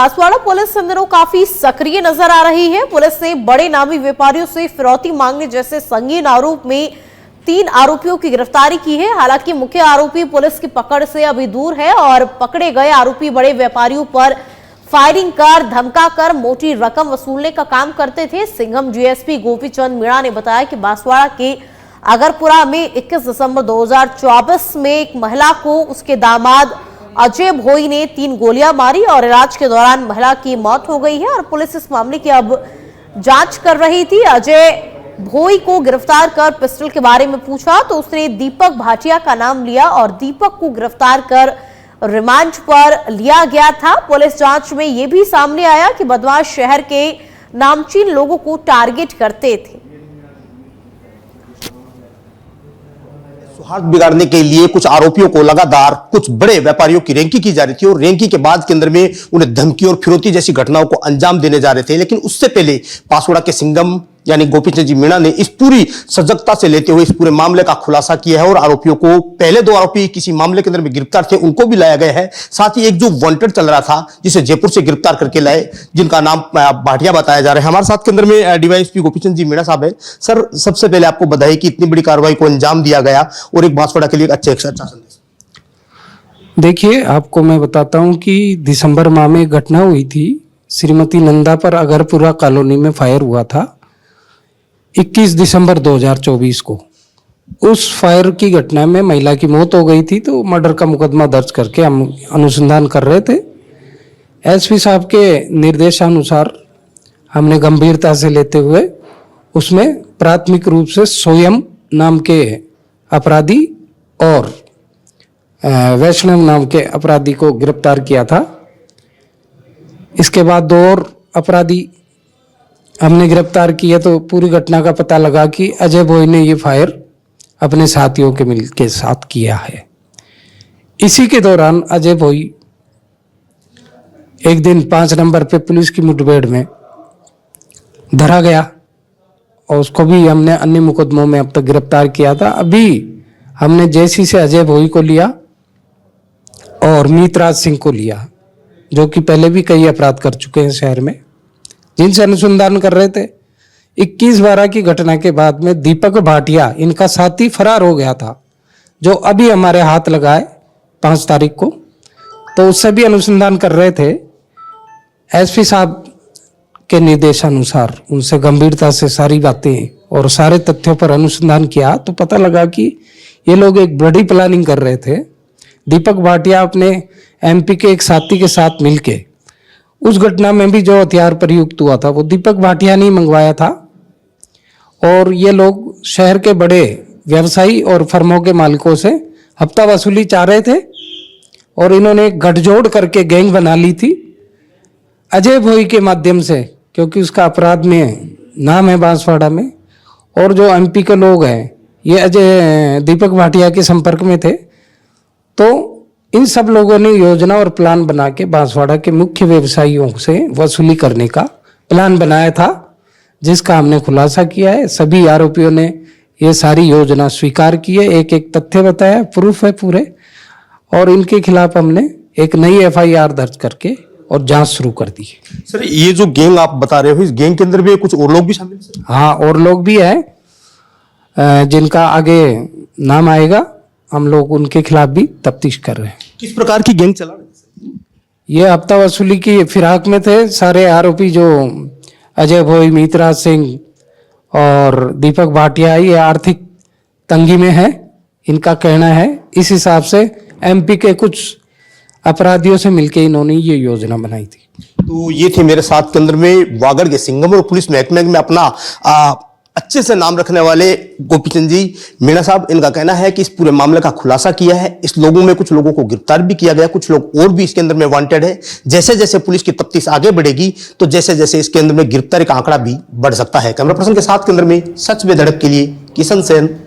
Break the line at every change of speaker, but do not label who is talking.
Banswara police इन दिनों काफी सक्रिय नजर आ रही है। पुलिस ने बड़े नामी व्यापारियों से फिरौती मांगने जैसे संगीन आरोप में 3 आरोपियों की गिरफ्तारी की है। हालांकि मुख्य आरोपी पुलिस की पकड़ से अभी दूर है और पकड़े गए आरोपी बड़े व्यापारियों पर फायरिंग कर धमकाकर मोटी रकम वसूलने का काम करते थे। सिंघम डीएसपी गोपीचंद मीणा ने बताया कि बांसवाड़ा के अगरपुरा में 21 दिसंबर 2024 में एक महिला को उसके दामाद अजय भोई ने 3 गोलियां मारी और इलाज के दौरान महिला की मौत हो गई है और पुलिस इस मामले की अब जांच कर रही थी। अजय भोई को गिरफ्तार कर पिस्टल के बारे में पूछा तो उसने दीपक भाटिया का नाम लिया और दीपक को गिरफ्तार कर रिमांड पर लिया गया था। पुलिस जांच में यह भी सामने आया कि बदमाश शहर के नामचीन लोगों को टारगेट करते थे।
सौहार्द बिगाड़ने के लिए कुछ आरोपियों को लगातार कुछ बड़े व्यापारियों की रैंकी की जा रही थी और रैंकी के बाद के अंदर में उन्हें धमकी और फिरौती जैसी घटनाओं को अंजाम देने जा रहे थे। लेकिन उससे पहले बांसवाड़ा के सिंघम यानी गोपीचंद जी मीणा ने इस पूरी सजगता से लेते हुए इस पूरे मामले का खुलासा किया है और आरोपियों को, पहले 2 आरोपी किसी मामले के अंदर में गिरफ्तार थे, उनको भी लाया गया है। साथ ही एक जो वांटेड चल रहा था जिसे जयपुर से गिरफ्तार करके लाए, जिनका नाम भाटिया बताया जा रहा है। हमारे साथ के अंदर में डीवाईएसपी गोपीचंद जी मीणा साहब है। सर, सबसे पहले आपको बधाई कि इतनी बड़ी कार्रवाई को अंजाम दिया गया और एक बांसवाड़ा के लिए अच्छा संदेश।
देखिए, आपको मैं बताता हूं कि दिसंबर माह में घटना हुई थी। श्रीमती नंदा पर अगरपुरा कॉलोनी में फायर हुआ था 21 दिसंबर 2024 को। उस फायर की घटना में महिला की मौत हो गई थी, तो मर्डर का मुकदमा दर्ज करके हम अनुसंधान कर रहे थे। एसपी साहब के निर्देशानुसार हमने गंभीरता से लेते हुए उसमें प्राथमिक रूप से सोयम नाम के अपराधी और वैष्णव नाम के अपराधी को गिरफ्तार किया था। इसके बाद 2 और अपराधी हमने गिरफ्तार किया, तो पूरी घटना का पता लगा कि अजय भोई ने ये फायर अपने साथियों के मिल के साथ किया है। इसी के दौरान अजय भोई एक दिन 5 नंबर पे पुलिस की मुठभेड़ में धरा गया और उसको भी हमने अन्य मुकदमों में अब तक गिरफ्तार किया था। अभी हमने जेसी से अजय भोई को लिया और मीतराज सिंह को लिया, जो कि पहले भी कई अपराध कर चुके हैं शहर में, जिनसे अनुसंधान कर रहे थे। 21/12 की घटना के बाद में दीपक भाटिया, इनका साथी, फरार हो गया था, जो अभी हमारे हाथ लगा है 5 तारीख को। तो उससे भी अनुसंधान कर रहे थे। एसपी साहब के निर्देशानुसार उनसे गंभीरता से सारी बातें और सारे तथ्यों पर अनुसंधान किया तो पता लगा कि ये लोग एक बड़ी प्लानिंग कर रहे थे। दीपक भाटिया अपने एमपी के एक साथी के साथ मिलके उस घटना में भी जो हथियार प्रयुक्त हुआ था वो दीपक भाटिया ने मंगवाया था और ये लोग शहर के बड़े व्यवसायी और फर्मों के मालिकों से हफ्ता वसूली चाह रहे थे और इन्होंने गठजोड़ करके गैंग बना ली थी अजय भोई के माध्यम से, क्योंकि उसका अपराध में नाम है बांसवाड़ा में। और जो एमपी के लोग हैं ये दीपक भाटिया के संपर्क में थे। तो इन सब लोगों ने योजना और प्लान बना के बांसवाड़ा के मुख्य व्यवसायियों से वसूली करने का प्लान बनाया था, जिसका हमने खुलासा किया है। सभी आरोपियों ने ये सारी योजना स्वीकार की है, एक एक तथ्य बताया, प्रूफ है पूरे, और इनके खिलाफ हमने एक नई एफआईआर दर्ज करके और जांच शुरू कर दी है।
सर, ये जो गैंग आप बता रहे हो, इस गैंग के अंदर भी कुछ और लोग भी शामिल हैं?
हाँ, और लोग भी हैं जिनका आगे नाम आएगा। हम लोग उनके खिलाफ भी तफ्तीश कर रहे हैं।
किस प्रकार की गैंग चला रहे हैं?
ये हफ्ता वसूली की फिराक में थे सारे आरोपी, जो अजय भोई, मीतराज सिंह और दीपक भाटिया, ये आर्थिक तंगी में है, इनका कहना है। इस हिसाब से एमपी के कुछ अपराधियों से मिलकर इन्होंने ये योजना बनाई थी।
तो ये थे मेरे साथ के अंदर में वागड़ के सिंघम और पुलिस महकमे में अपना अच्छे से नाम रखने वाले गोपीचंद जी मीणा साहब। इनका कहना है कि इस पूरे मामले का खुलासा किया है। इस लोगों में कुछ लोगों को गिरफ्तार भी किया गया, कुछ लोग और भी इसके अंदर में वांटेड है। जैसे जैसे पुलिस की तफ्तीश आगे बढ़ेगी तो जैसे जैसे इसके अंदर में गिरफ्तारी का आंकड़ा भी बढ़ सकता है। कैमरा पर्सन के साथ के अंदर में सच में धड़क के लिए किशन सेन,